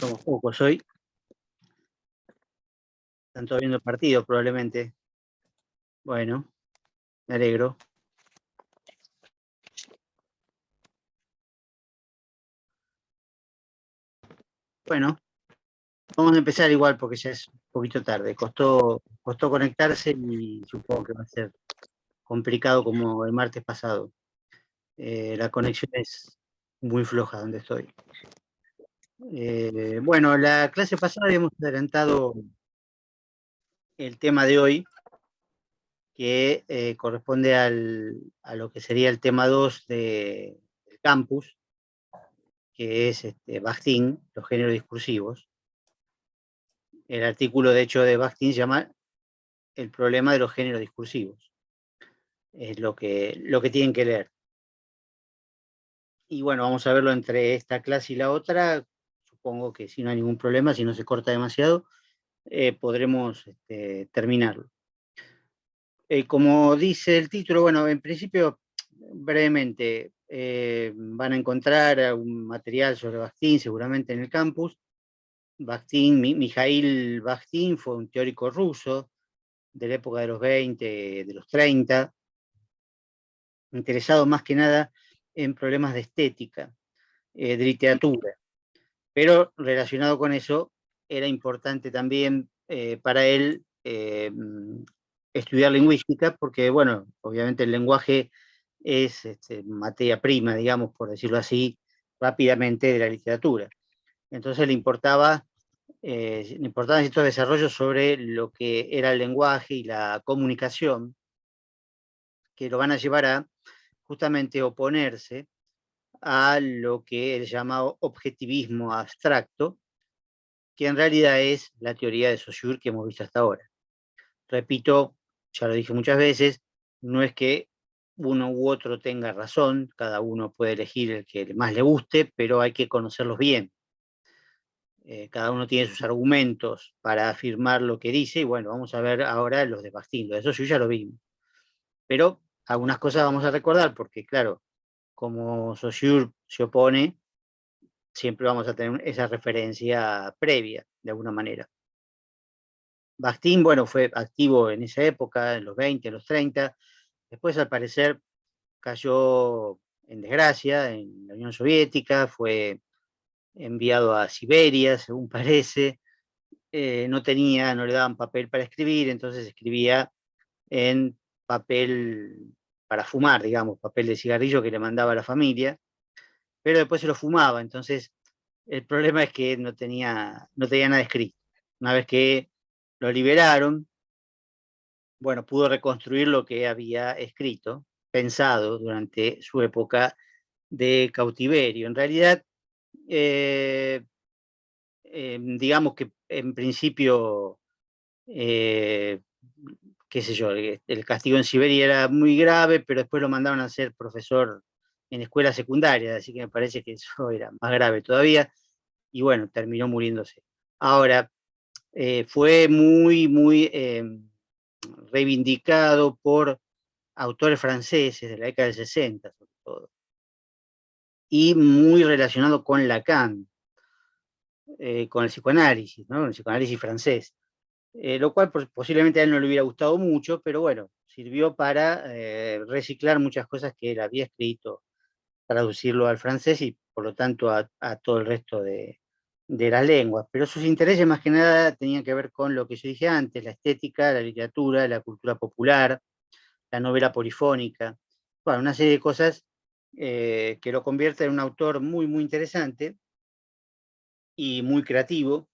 Somos pocos hoy. Están todos viendo el partido, probablemente. Bueno, me alegro. Bueno, vamos a empezar igual porque ya es un poquito tarde. Costó conectarse y supongo que va a ser complicado como el martes pasado. La conexión es muy floja donde estoy. Bueno, la clase pasada habíamos adelantado el tema de hoy, que corresponde a lo que sería el tema 2 del campus, que es Bakhtin, los géneros discursivos. El artículo, de hecho, de Bakhtin se llama El problema de los géneros discursivos. Es lo que tienen que leer. Y bueno, vamos a verlo entre esta clase y la otra. Supongo que si no hay ningún problema, si no se corta demasiado, podremos terminarlo. Como dice el título, bueno, en principio, brevemente, van a encontrar un material sobre Bakhtin seguramente en el campus. Bakhtin, Mikhail Bakhtin fue un teórico ruso de la época de los 20, de los 30, interesado más que nada en problemas de estética, de literatura, pero relacionado con eso era importante también para él estudiar lingüística, porque, bueno, obviamente el lenguaje es materia prima, digamos, por decirlo así, rápidamente de la literatura. Entonces le importaban estos desarrollos sobre lo que era el lenguaje y la comunicación, que lo van a llevar a justamente oponerse a lo que él llama objetivismo abstracto, que en realidad es la teoría de Saussure que hemos visto hasta ahora. Repito, ya lo dije muchas veces, no es que uno u otro tenga razón, cada uno puede elegir el que más le guste, pero hay que conocerlos bien. Cada uno tiene sus argumentos para afirmar lo que dice, y bueno, vamos a ver ahora los de Bakhtin, lo de Saussure ya lo vimos. Pero algunas cosas vamos a recordar, porque claro, como Saussure se opone, siempre vamos a tener esa referencia previa, de alguna manera. Bakhtin, bueno, fue activo en esa época, en los 20, en los 30, después al parecer cayó en desgracia en la Unión Soviética, fue enviado a Siberia, según parece, no le daban papel para escribir, entonces escribía en papel para fumar, digamos, papel de cigarrillo que le mandaba a la familia, pero después se lo fumaba, entonces el problema es que no tenía nada escrito. Una vez que lo liberaron, bueno, pudo reconstruir lo que había escrito, pensado durante su época de cautiverio. En realidad, digamos que en principio, qué sé yo, el castigo en Siberia era muy grave, pero después lo mandaron a ser profesor en escuela secundaria, así que me parece que eso era más grave todavía, y bueno, terminó muriéndose. Ahora, fue muy reivindicado por autores franceses de la década del 60, sobre todo, y muy relacionado con Lacan, con el psicoanálisis, ¿no? El psicoanálisis francés, lo cual posiblemente a él no le hubiera gustado mucho, pero bueno, sirvió para reciclar muchas cosas que él había escrito, traducirlo al francés y por lo tanto a todo el resto de las lenguas. Pero sus intereses más que nada tenían que ver con lo que yo dije antes, la estética, la literatura, la cultura popular, la novela polifónica, bueno, una serie de cosas que lo convierte en un autor muy interesante y muy creativo,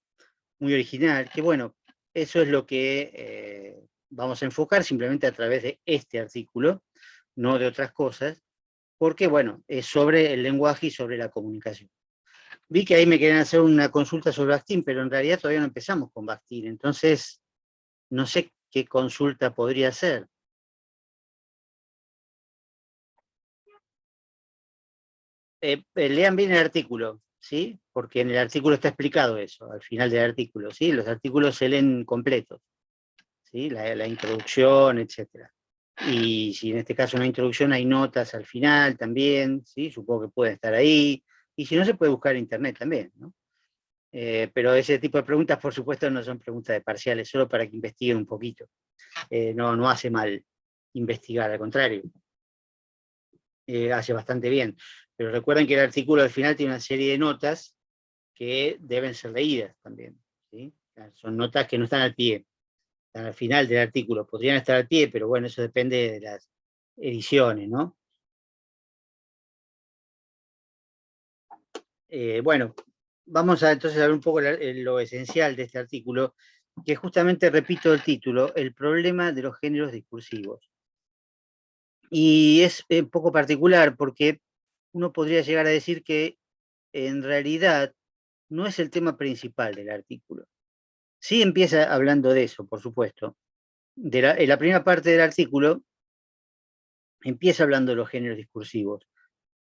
muy original, que bueno, eso es lo que vamos a enfocar simplemente a través de este artículo, no de otras cosas, porque bueno, es sobre el lenguaje y sobre la comunicación. Vi que ahí me querían hacer una consulta sobre Bakhtin, pero en realidad todavía no empezamos con Bakhtin, entonces no sé qué consulta podría ser. Lean bien el artículo, ¿sí? Porque en el artículo está explicado eso, al final del artículo, ¿sí? Los artículos se leen completos, ¿sí? La introducción, etcétera. Y si en este caso no hay introducción, hay notas al final también, ¿sí? Supongo que pueden estar ahí. Y si no, se puede buscar en internet también, ¿no? Pero ese tipo de preguntas, por supuesto, no son preguntas de parciales, solo para que investiguen un poquito. No hace mal investigar, al contrario, hace bastante bien. Pero recuerden que el artículo al final tiene una serie de notas que deben ser leídas también, ¿sí? Son notas que no están al pie, están al final del artículo. Podrían estar al pie, pero bueno, eso depende de las ediciones, ¿no? Bueno, vamos a entonces a ver un poco lo esencial de este artículo, que justamente, repito el título, el problema de los géneros discursivos. Y es un poco particular porque uno podría llegar a decir que en realidad no es el tema principal del artículo. Sí empieza hablando de eso, por supuesto. En la primera parte del artículo empieza hablando de los géneros discursivos,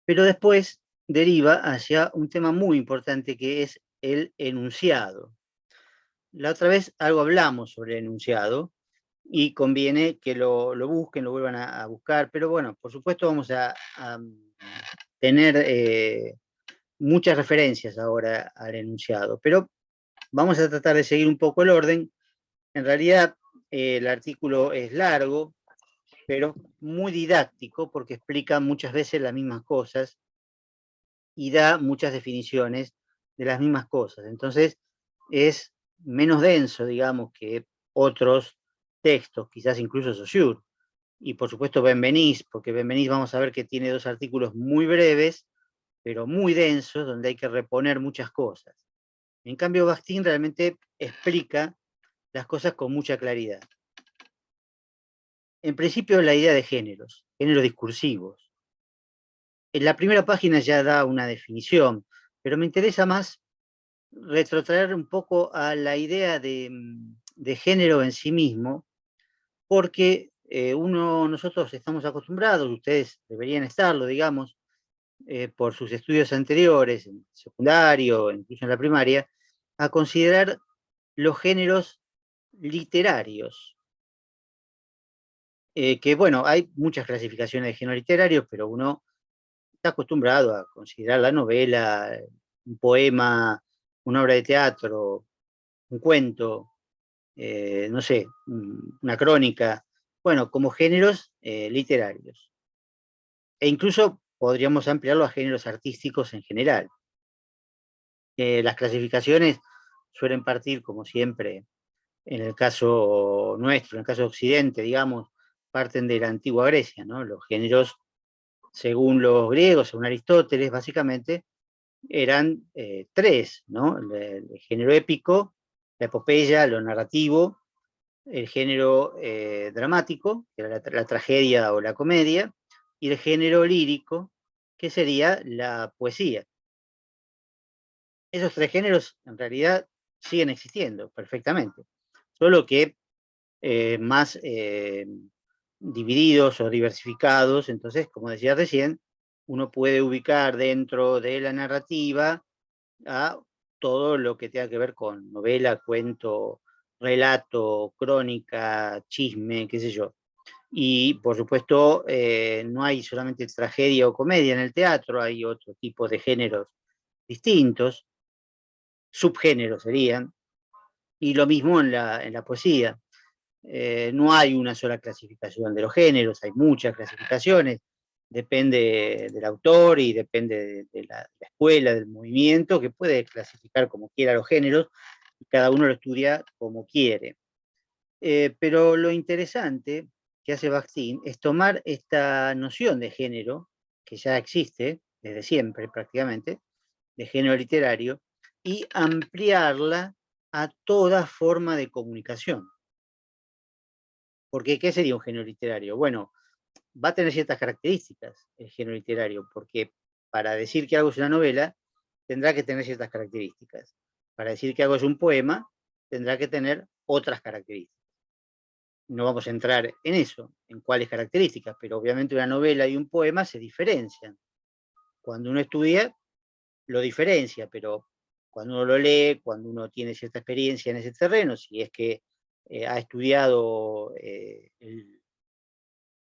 pero después deriva hacia un tema muy importante que es el enunciado. La otra vez algo hablamos sobre el enunciado y conviene que lo busquen, lo vuelvan a buscar, pero bueno, por supuesto vamos a tener muchas referencias ahora al enunciado, pero vamos a tratar de seguir un poco el orden. En realidad el artículo es largo, pero muy didáctico porque explica muchas veces las mismas cosas y da muchas definiciones de las mismas cosas. Entonces es menos denso, digamos, que otros textos, quizás incluso Saussure. Y por supuesto Benveniste, porque Benveniste vamos a ver que tiene dos artículos muy breves, pero muy densos, donde hay que reponer muchas cosas. En cambio, Bakhtin realmente explica las cosas con mucha claridad. En principio, la idea de géneros discursivos. En la primera página ya da una definición, pero me interesa más retrotraer un poco a la idea de género en sí mismo, porque nosotros estamos acostumbrados, ustedes deberían estarlo, digamos, por sus estudios anteriores, en secundario, incluso en la primaria, a considerar los géneros literarios. Que bueno, hay muchas clasificaciones de género literario, pero uno está acostumbrado a considerar la novela, un poema, una obra de teatro, un cuento, no sé, una crónica, bueno, como géneros literarios. E incluso podríamos ampliarlo a géneros artísticos en general. Las clasificaciones suelen partir, como siempre, en el caso nuestro, en el caso de Occidente, digamos, parten de la antigua Grecia, ¿no? Los géneros, según los griegos, según Aristóteles, básicamente, eran tres, ¿no? El género épico, la epopeya, lo narrativo, el género dramático, que era la tragedia o la comedia, y el género lírico, que sería la poesía. Esos tres géneros en realidad siguen existiendo perfectamente, solo que más divididos o diversificados. Entonces, como decía recién, uno puede ubicar dentro de la narrativa a todo lo que tenga que ver con novela, cuento, relato, crónica, chisme, qué sé yo. Y por supuesto, no hay solamente tragedia o comedia en el teatro, hay otro tipo de géneros distintos, subgéneros serían, y lo mismo en la poesía. No hay una sola clasificación de los géneros, hay muchas clasificaciones, depende del autor y depende de la escuela, del movimiento, que puede clasificar como quiera los géneros, y cada uno lo estudia como quiere. Pero lo interesante que hace Bakhtin es tomar esta noción de género, que ya existe desde siempre prácticamente, de género literario, y ampliarla a toda forma de comunicación. Porque, ¿qué sería un género literario? Bueno, va a tener ciertas características el género literario, porque para decir que algo es una novela, tendrá que tener ciertas características. Para decir que algo es un poema, tendrá que tener otras características. No vamos a entrar en eso, en cuáles características, pero obviamente una novela y un poema se diferencian. Cuando uno estudia, lo diferencia, pero cuando uno lo lee, cuando uno tiene cierta experiencia en ese terreno, si es que ha estudiado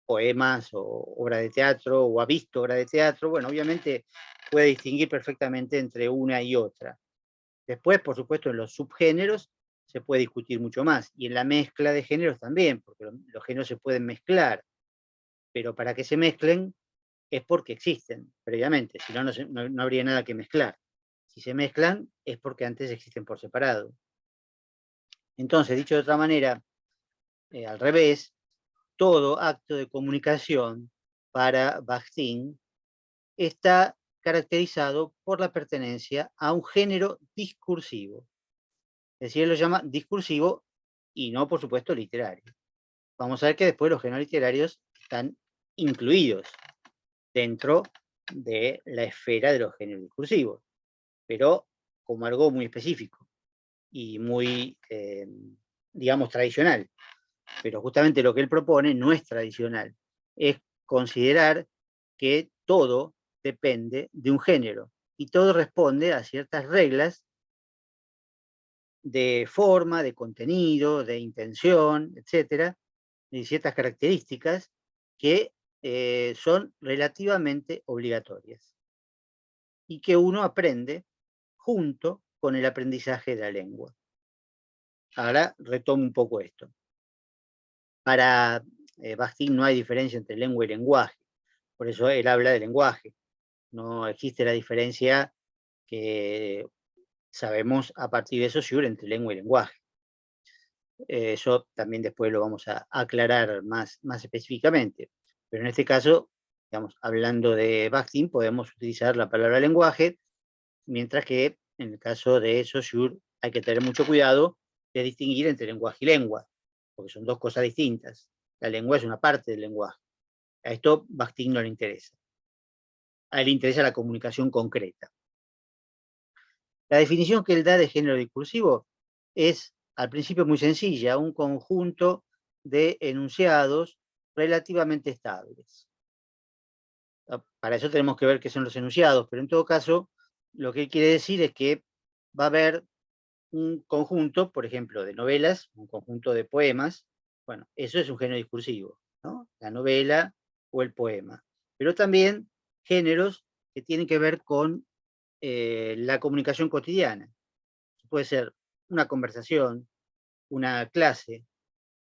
poemas o obra de teatro o ha visto obra de teatro, bueno, obviamente puede distinguir perfectamente entre una y otra. Después, por supuesto, en los subgéneros se puede discutir mucho más, y en la mezcla de géneros también, porque los géneros se pueden mezclar, pero para que se mezclen es porque existen previamente, si no, no habría nada que mezclar. Si se mezclan es porque antes existen por separado. Entonces, dicho de otra manera, al revés, todo acto de comunicación para Bakhtin está caracterizado por la pertenencia a un género discursivo. Es decir, él lo llama discursivo y no, por supuesto, literario. Vamos a ver que después los géneros literarios están incluidos dentro de la esfera de los géneros discursivos, pero como algo muy específico y muy, digamos, tradicional. Pero justamente lo que él propone no es tradicional, es considerar que todo depende de un género y todo responde a ciertas reglas de forma, de contenido, de intención, etcétera, y ciertas características que son relativamente obligatorias y que uno aprende junto con el aprendizaje de la lengua. Ahora retomo un poco esto. Para Bakhtin no hay diferencia entre lengua y lenguaje, por eso él habla de lenguaje. No existe la diferencia que sabemos a partir de Saussure entre lengua y lenguaje. Eso también después lo vamos a aclarar más específicamente. Pero en este caso, digamos, hablando de Bakhtin, podemos utilizar la palabra lenguaje, mientras que en el caso de Saussure hay que tener mucho cuidado de distinguir entre lenguaje y lengua, porque son dos cosas distintas. La lengua es una parte del lenguaje. A esto Bakhtin no le interesa. A él le interesa la comunicación concreta. La definición que él da de género discursivo es, al principio, muy sencilla, un conjunto de enunciados relativamente estables. Para eso tenemos que ver qué son los enunciados, pero en todo caso, lo que él quiere decir es que va a haber un conjunto, por ejemplo, de novelas, un conjunto de poemas. Bueno, eso es un género discursivo, ¿no? La novela o el poema. Pero también géneros que tienen que ver con la comunicación cotidiana. Puede ser una conversación, una clase,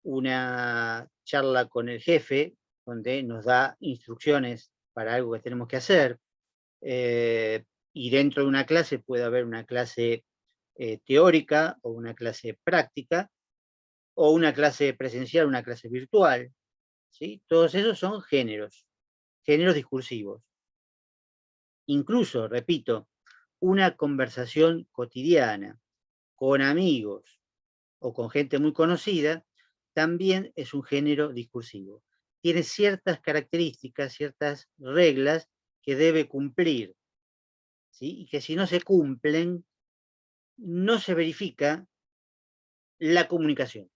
una charla con el jefe, donde nos da instrucciones para algo que tenemos que hacer, y dentro de una clase puede haber una clase teórica o una clase práctica, o una clase presencial, una clase virtual, ¿sí? Todos esos son géneros discursivos. Incluso, repito, una conversación cotidiana con amigos o con gente muy conocida, también es un género discursivo. Tiene ciertas características, ciertas reglas que debe cumplir, ¿sí? Y que si no se cumplen, no se verifica la comunicación.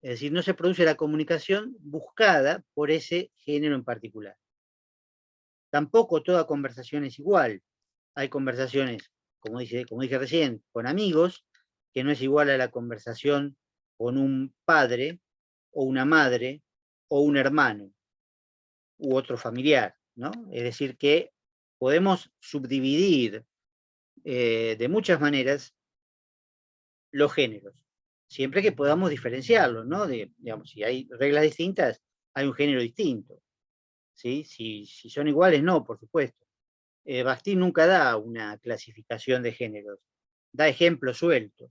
Es decir, no se produce la comunicación buscada por ese género en particular. Tampoco toda conversación es igual. Hay conversaciones, como dije recién, con amigos, que no es igual a la conversación con un padre o una madre o un hermano u otro familiar, ¿no? Es decir, que podemos subdividir de muchas maneras los géneros, siempre que podamos diferenciarlos, ¿no? Digamos, si hay reglas distintas, hay un género distinto, ¿sí? Si son iguales, no, por supuesto. Bakhtin nunca da una clasificación de géneros, da ejemplos sueltos,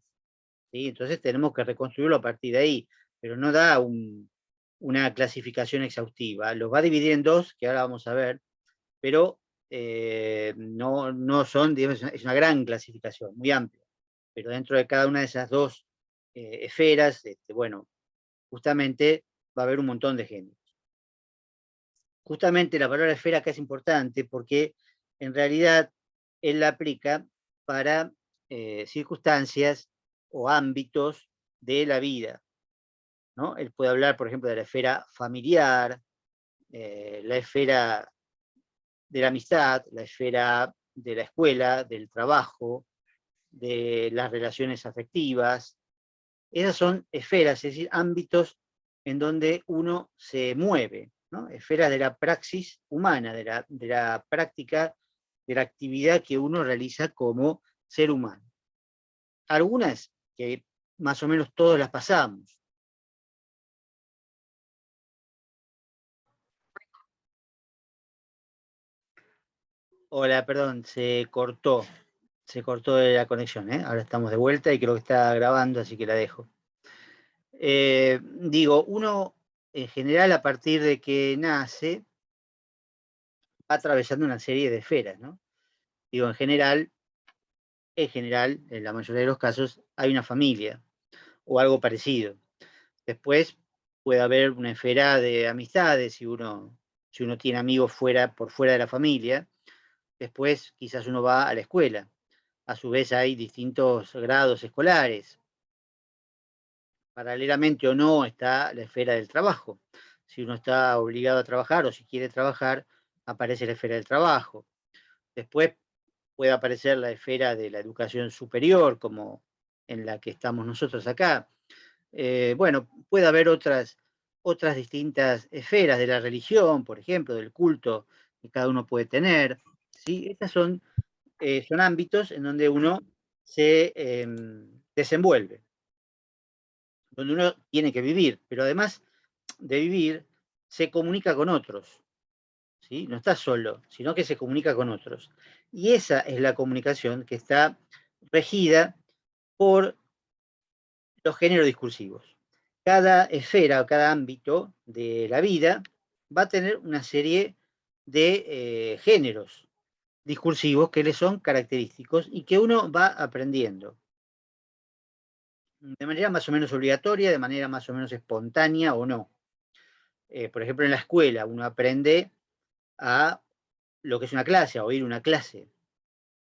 ¿sí? Entonces tenemos que reconstruirlo a partir de ahí, pero no da una clasificación exhaustiva. Los va a dividir en dos, que ahora vamos a ver, pero no son, digamos, es una gran clasificación, muy amplia, pero dentro de cada una de esas dos esferas, bueno, justamente va a haber un montón de géneros. Justamente la palabra esfera acá es importante porque en realidad él la aplica para circunstancias o ámbitos de la vida, ¿no? Él puede hablar, por ejemplo, de la esfera familiar, la esfera de la amistad, la esfera de la escuela, del trabajo, de las relaciones afectivas. Esas son esferas, es decir, ámbitos en donde uno se mueve, ¿no? Esferas de la praxis humana, de la práctica, de la actividad que uno realiza como ser humano. algunas que más o menos todos las pasamos. Hola, perdón, se cortó la conexión, ¿eh? Ahora estamos de vuelta y creo que está grabando, así que la dejo. Digo, uno en general a partir de que nace va atravesando una serie de esferas, ¿no? Digo, en la mayoría de los casos, hay una familia o algo parecido. Después puede haber una esfera de amistades, si uno tiene amigos por fuera de la familia. Después quizás uno va a la escuela. A su vez hay distintos grados escolares. Paralelamente o no está la esfera del trabajo. Si uno está obligado a trabajar o si quiere trabajar, aparece la esfera del trabajo. Después puede aparecer la esfera de la educación superior, como en la que estamos nosotros acá. Bueno, puede haber otras distintas esferas de la religión, por ejemplo, del culto que cada uno puede tener. ¿Sí? Estos son ámbitos en donde uno se desenvuelve, donde uno tiene que vivir, pero además de vivir, se comunica con otros. ¿Sí? No está solo, sino que se comunica con otros. Y esa es la comunicación que está regida por los géneros discursivos. Cada esfera o cada ámbito de la vida va a tener una serie de géneros discursivos que le son característicos y que uno va aprendiendo de manera más o menos obligatoria, de manera más o menos espontánea o no. Por ejemplo, en la escuela uno aprende a lo que es una clase, a oír una clase,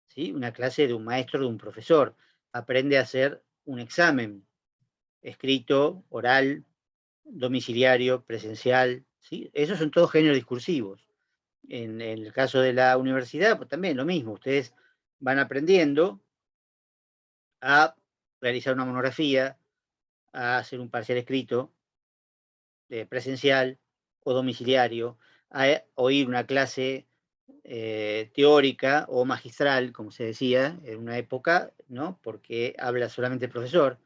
¿sí? Una clase de un maestro, de un profesor. Aprende a hacer un examen escrito, oral, domiciliario, presencial, ¿sí? Esos son todos géneros discursivos. En el caso de la universidad, pues también lo mismo, ustedes van aprendiendo a realizar una monografía, a hacer un parcial escrito, presencial o domiciliario, a oír una clase teórica o magistral, como se decía en una época, ¿no? Porque habla solamente el profesor,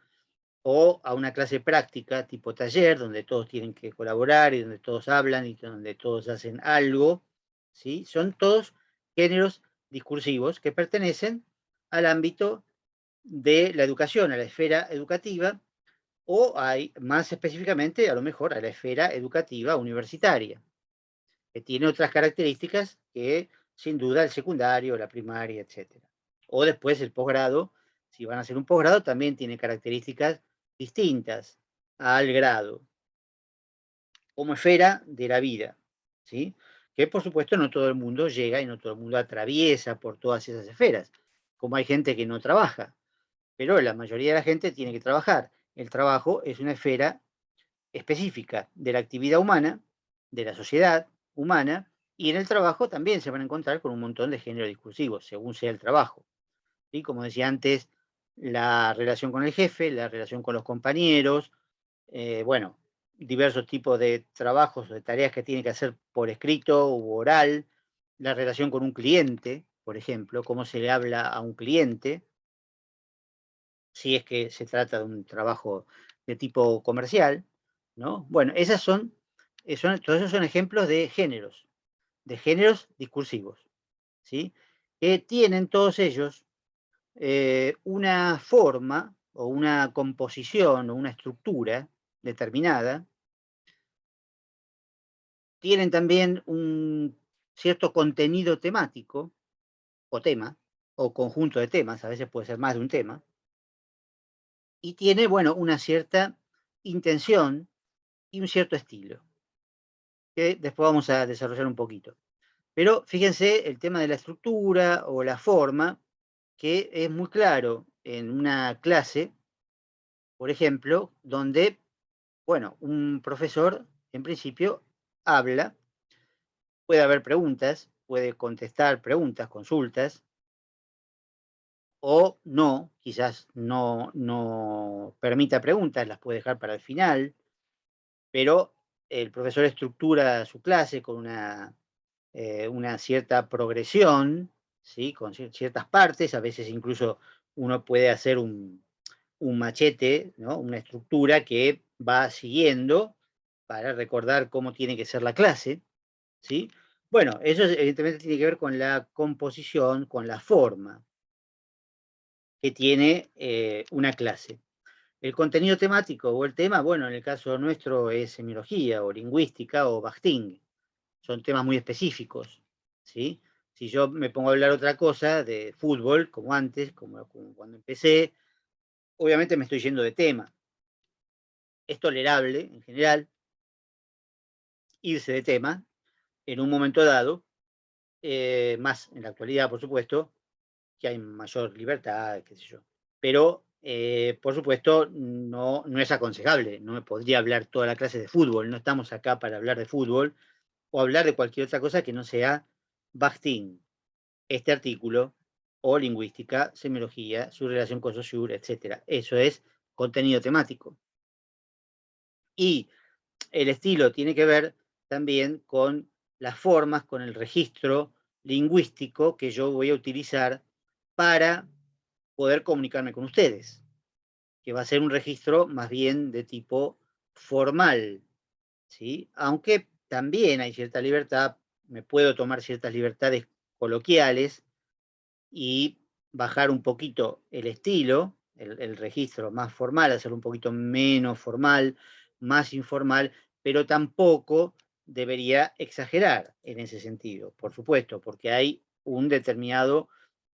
o a una clase práctica tipo taller, donde todos tienen que colaborar y donde todos hablan y donde todos hacen algo, ¿sí? Son todos géneros discursivos que pertenecen al ámbito de la educación, a la esfera educativa, o hay más específicamente, a lo mejor, a la esfera educativa universitaria, que tiene otras características que, sin duda, el secundario, la primaria, etcétera. O después el posgrado, si van a hacer un posgrado, también tiene características distintas al grado, como esfera de la vida, ¿sí? Que por supuesto no todo el mundo llega y no todo el mundo atraviesa por todas esas esferas, como hay gente que no trabaja, pero la mayoría de la gente tiene que trabajar. El trabajo es una esfera específica de la actividad humana, de la sociedad humana, y en el trabajo también se van a encontrar con un montón de géneros discursivos, según sea el trabajo. ¿Sí? Como decía antes, la relación con el jefe, la relación con los compañeros, bueno, diversos tipos de trabajos o de tareas que tiene que hacer por escrito u oral, la relación con un cliente, por ejemplo, cómo se le habla a un cliente, si es que se trata de un trabajo de tipo comercial, ¿no? Bueno, todos esos son ejemplos de géneros discursivos, ¿sí? Que tienen todos ellos una forma o una composición o una estructura determinada, tienen también un cierto contenido temático o tema, o conjunto de temas, a veces puede ser más de un tema, y tiene, bueno, una cierta intención y un cierto estilo, que después vamos a desarrollar un poquito. Pero fíjense el tema de la estructura o la forma, que es muy claro en una clase, por ejemplo, donde, bueno, un profesor en principio habla, puede haber preguntas, puede contestar preguntas, consultas, o no, quizás no permita preguntas, las puede dejar para el final, pero el profesor estructura su clase con una cierta progresión, ¿sí? Con ciertas partes, a veces incluso uno puede hacer un machete, ¿no? Una estructura que va siguiendo para recordar cómo tiene que ser la clase, ¿sí? Bueno, eso evidentemente tiene que ver con la composición, con la forma que tiene una clase. El contenido temático o el tema, bueno, en el caso nuestro es semiología o lingüística o Bakhtin. Son temas muy específicos, ¿sí? Si yo me pongo a hablar otra cosa de fútbol, como antes, como cuando empecé, obviamente me estoy yendo de tema. Es tolerable, en general, irse de tema en un momento dado, más en la actualidad, por supuesto, que hay mayor libertad, qué sé yo. Pero, por supuesto, no es aconsejable. No me podría hablar toda la clase de fútbol. No estamos acá para hablar de fútbol o hablar de cualquier otra cosa que no sea Bakhtin, este artículo, o lingüística, semiología, su relación con Saussure, etc. Eso es contenido temático. Y el estilo tiene que ver también con las formas, con el registro lingüístico que yo voy a utilizar para poder comunicarme con ustedes, que va a ser un registro más bien de tipo formal, ¿sí? Aunque también hay cierta libertad, me puedo tomar ciertas libertades coloquiales y bajar un poquito el estilo, el registro más formal, hacerlo un poquito menos formal, más informal, pero tampoco debería exagerar en ese sentido, por supuesto, porque hay un determinado,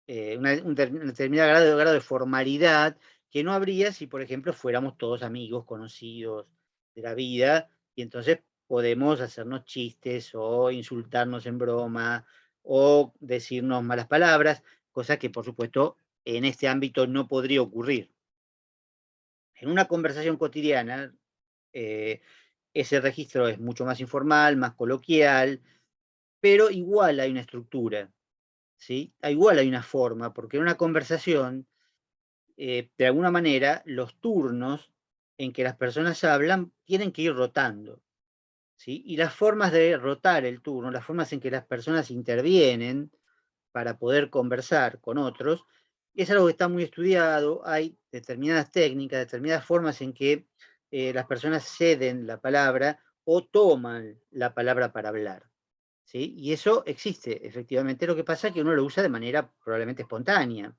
un determinado grado de formalidad que no habría si, por ejemplo, fuéramos todos amigos, conocidos de la vida, y entonces podemos hacernos chistes o insultarnos en broma o decirnos malas palabras, cosa que por supuesto en este ámbito no podría ocurrir. En una conversación cotidiana, eh, ese registro es mucho más informal, más coloquial, pero igual hay una estructura, ¿sí? Igual hay una forma, porque en una conversación, de alguna manera, los turnos en que las personas hablan tienen que ir rotando, ¿sí? Y las formas de rotar el turno, las formas en que las personas intervienen, para poder conversar con otros, es algo que está muy estudiado, hay determinadas técnicas, determinadas formas en que las personas ceden la palabra o toman la palabra para hablar, ¿sí? Y eso existe, efectivamente, lo que pasa es que uno lo usa de manera probablemente espontánea,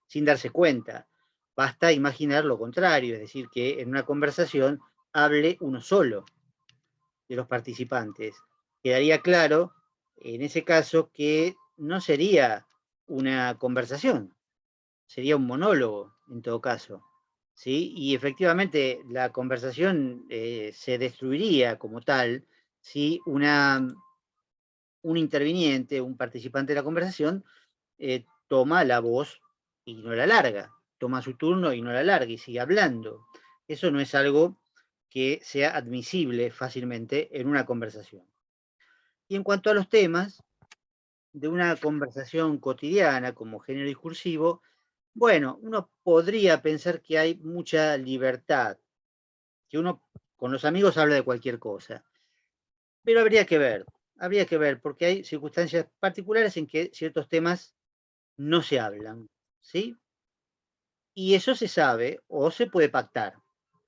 sin darse cuenta. Basta imaginar lo contrario, es decir, que en una conversación hable uno solo de los participantes. Quedaría claro, en ese caso, que no sería una conversación, sería un monólogo, en todo caso. ¿Sí? Y efectivamente la conversación se destruiría como tal si un interviniente, un participante de la conversación, toma la voz y no la larga, toma su turno y no la larga y sigue hablando. Eso no es algo que sea admisible fácilmente en una conversación. Y en cuanto a los temas de una conversación cotidiana como género discursivo, bueno, uno podría pensar que hay mucha libertad, que uno con los amigos habla de cualquier cosa, pero habría que ver, porque hay circunstancias particulares en que ciertos temas no se hablan, ¿sí? Y eso se sabe o se puede pactar,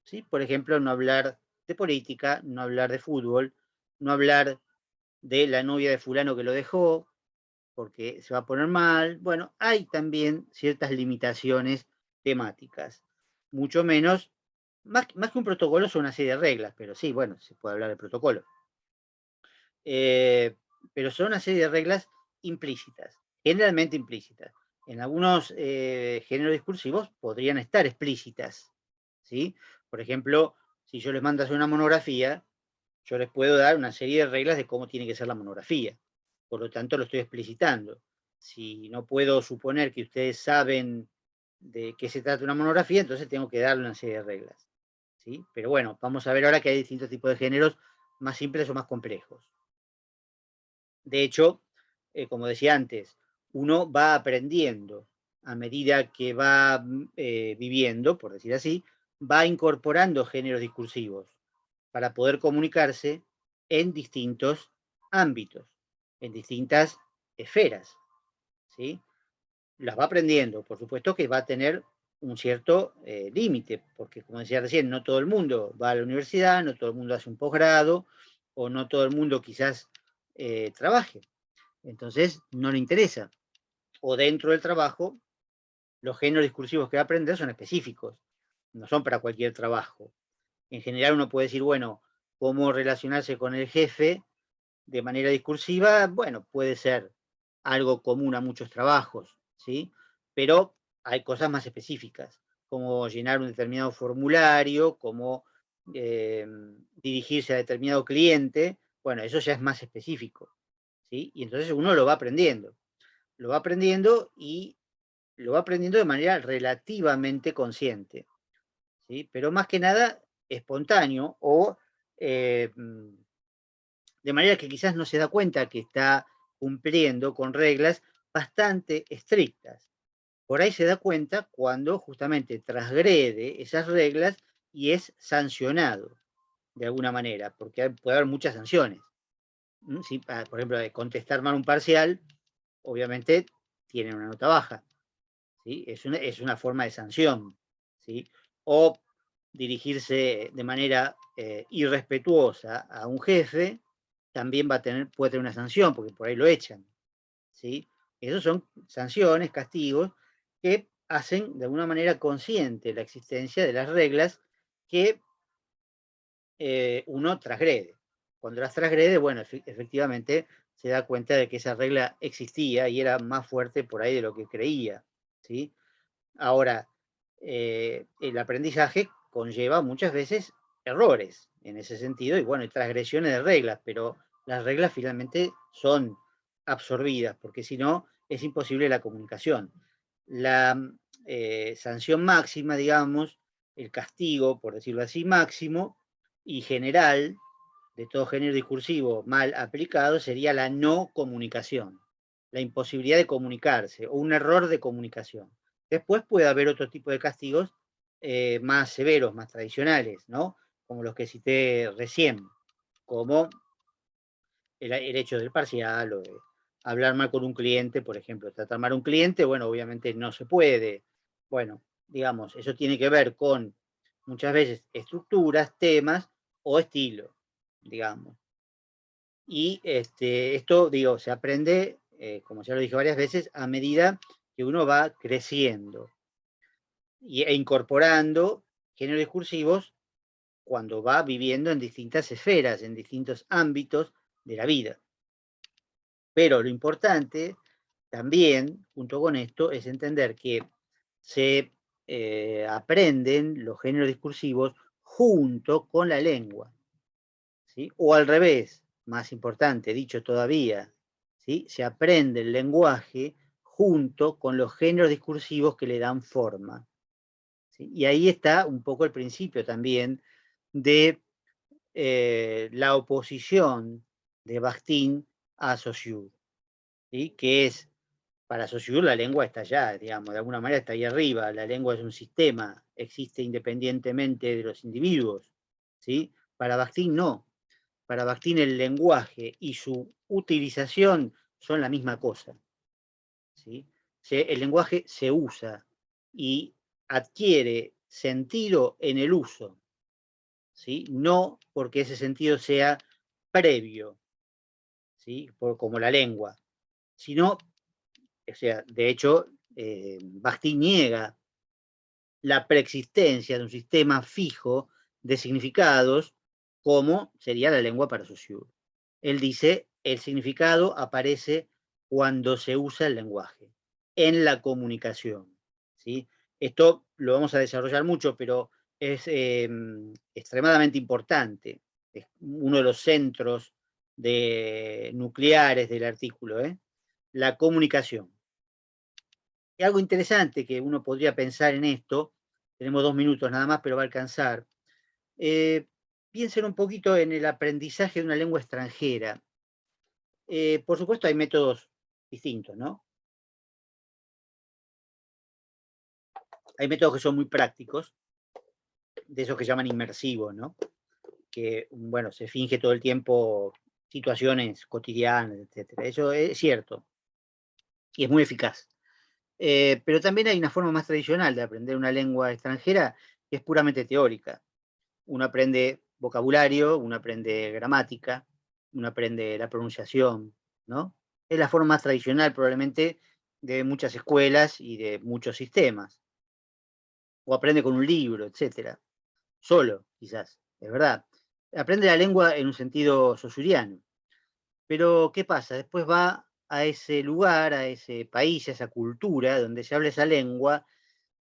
¿sí? Por ejemplo, no hablar de política, no hablar de fútbol, no hablar de la novia de fulano que lo dejó, porque se va a poner mal. Bueno, hay también ciertas limitaciones temáticas, mucho menos, más que un protocolo son una serie de reglas, pero sí, bueno, se puede hablar de protocolo. Pero son una serie de reglas implícitas, generalmente implícitas. En algunos géneros discursivos podrían estar explícitas, ¿sí? Por ejemplo, si yo les mando a hacer una monografía, yo les puedo dar una serie de reglas de cómo tiene que ser la monografía. Por lo tanto, lo estoy explicitando. Si no puedo suponer que ustedes saben de qué se trata una monografía, entonces tengo que darle una serie de reglas, ¿sí? Pero bueno, vamos a ver ahora que hay distintos tipos de géneros más simples o más complejos. De hecho, como decía antes, uno va aprendiendo a medida que va viviendo, por decir así, va incorporando géneros discursivos para poder comunicarse en distintos ámbitos, en distintas esferas, ¿sí? Las va aprendiendo, por supuesto que va a tener un cierto límite, porque como decía recién, no todo el mundo va a la universidad, no todo el mundo hace un posgrado, o no todo el mundo quizás trabaje. Entonces, no le interesa. O dentro del trabajo, los géneros discursivos que va a aprender son específicos, no son para cualquier trabajo. En general uno puede decir, bueno, cómo relacionarse con el jefe de manera discursiva, bueno, puede ser algo común a muchos trabajos, ¿sí? Pero hay cosas más específicas, como llenar un determinado formulario, como dirigirse a determinado cliente, bueno, eso ya es más específico, ¿sí? Y entonces uno lo va aprendiendo y lo va aprendiendo de manera relativamente consciente, ¿sí? Pero más que nada espontáneo o de manera que quizás no se da cuenta que está cumpliendo con reglas bastante estrictas. Por ahí se da cuenta cuando justamente transgrede esas reglas y es sancionado de alguna manera, porque puede haber muchas sanciones. ¿Sí? Por ejemplo, de contestar mal un parcial, obviamente tiene una nota baja. ¿Sí? Es una forma de sanción. ¿Sí? O dirigirse de manera irrespetuosa a un jefe, también puede tener una sanción, porque por ahí lo echan. ¿Sí? Esos son sanciones, castigos, que hacen de alguna manera consciente la existencia de las reglas que uno transgrede. Cuando las transgrede, bueno, efectivamente se da cuenta de que esa regla existía y era más fuerte por ahí de lo que creía. ¿Sí? Ahora, el aprendizaje conlleva muchas veces errores en ese sentido y bueno, transgresiones de reglas, pero las reglas finalmente son absorbidas, porque si no, es imposible la comunicación. La sanción máxima, digamos, el castigo, por decirlo así, máximo y general de todo género discursivo mal aplicado sería la no comunicación, la imposibilidad de comunicarse o un error de comunicación. Después puede haber otro tipo de castigos más severos, más tradicionales, ¿no? Como los que cité recién, como el hecho del parcial o de hablar mal con un cliente, por ejemplo. Tratar mal a un cliente, bueno, obviamente no se puede. Bueno, digamos, eso tiene que ver con muchas veces estructuras, temas o estilo, digamos. Y esto, digo, se aprende, como ya lo dije varias veces, a medida que uno va creciendo e incorporando géneros discursivos cuando va viviendo en distintas esferas, en distintos ámbitos de la vida. Pero lo importante también, junto con esto, es entender que se aprenden los géneros discursivos junto con la lengua, ¿sí? O al revés, más importante, dicho todavía, ¿sí? Se aprende el lenguaje junto con los géneros discursivos que le dan forma. ¿Sí? Y ahí está un poco el principio también de la oposición de Bakhtin a Saussure, ¿sí? Que es, para Saussure la lengua está allá, digamos, de alguna manera está ahí arriba, la lengua es un sistema, existe independientemente de los individuos, ¿sí? Para Bakhtin no, para Bakhtin el lenguaje y su utilización son la misma cosa, ¿sí? El lenguaje se usa y adquiere sentido en el uso, ¿sí? No porque ese sentido sea previo, ¿sí? Como la lengua, sino, o sea, de hecho, Bakhtin niega la preexistencia de un sistema fijo de significados como sería la lengua para Saussure. Él dice, el significado aparece cuando se usa el lenguaje, en la comunicación. ¿Sí? Esto lo vamos a desarrollar mucho, pero es extremadamente importante. Es uno de los centros nucleares del artículo, la comunicación. Y algo interesante que uno podría pensar en esto, tenemos 2 minutos nada más, pero va a alcanzar. Piensen un poquito en el aprendizaje de una lengua extranjera. Por supuesto hay métodos distintos, ¿no? Hay métodos que son muy prácticos, de esos que llaman inmersivos, ¿no? Que, bueno, se finge todo el tiempo situaciones cotidianas, etc. Eso es cierto y es muy eficaz. Pero también hay una forma más tradicional de aprender una lengua extranjera que es puramente teórica. Uno aprende vocabulario, uno aprende gramática, uno aprende la pronunciación, ¿no? Es la forma más tradicional probablemente de muchas escuelas y de muchos sistemas. O aprende con un libro, etcétera. Solo, quizás, es verdad. Aprende la lengua en un sentido saussuriano. Pero, ¿qué pasa? Después va a ese lugar, a ese país, a esa cultura donde se habla esa lengua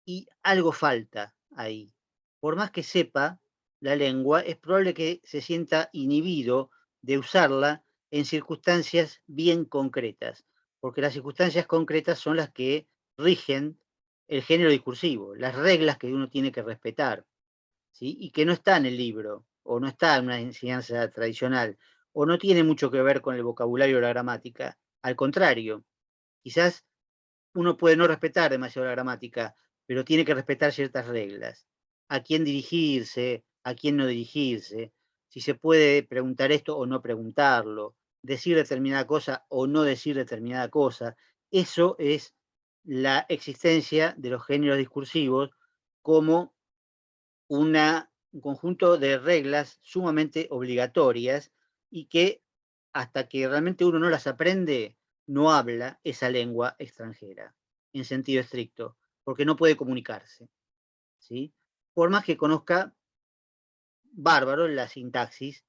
y algo falta ahí. Por más que sepa la lengua, es probable que se sienta inhibido de usarla en circunstancias bien concretas, porque las circunstancias concretas son las que rigen el género discursivo, las reglas que uno tiene que respetar, ¿sí? Y que no está en el libro, o no está en una enseñanza tradicional, o no tiene mucho que ver con el vocabulario o la gramática. Al contrario, quizás uno puede no respetar demasiado la gramática, pero tiene que respetar ciertas reglas. A quién dirigirse, a quién no dirigirse, si se puede preguntar esto o no preguntarlo, decir determinada cosa o no decir determinada cosa. Eso es la existencia de los géneros discursivos como un conjunto de reglas sumamente obligatorias y que hasta que realmente uno no las aprende, no habla esa lengua extranjera, en sentido estricto, porque no puede comunicarse, ¿sí? Por más que conozca bárbaro la sintaxis,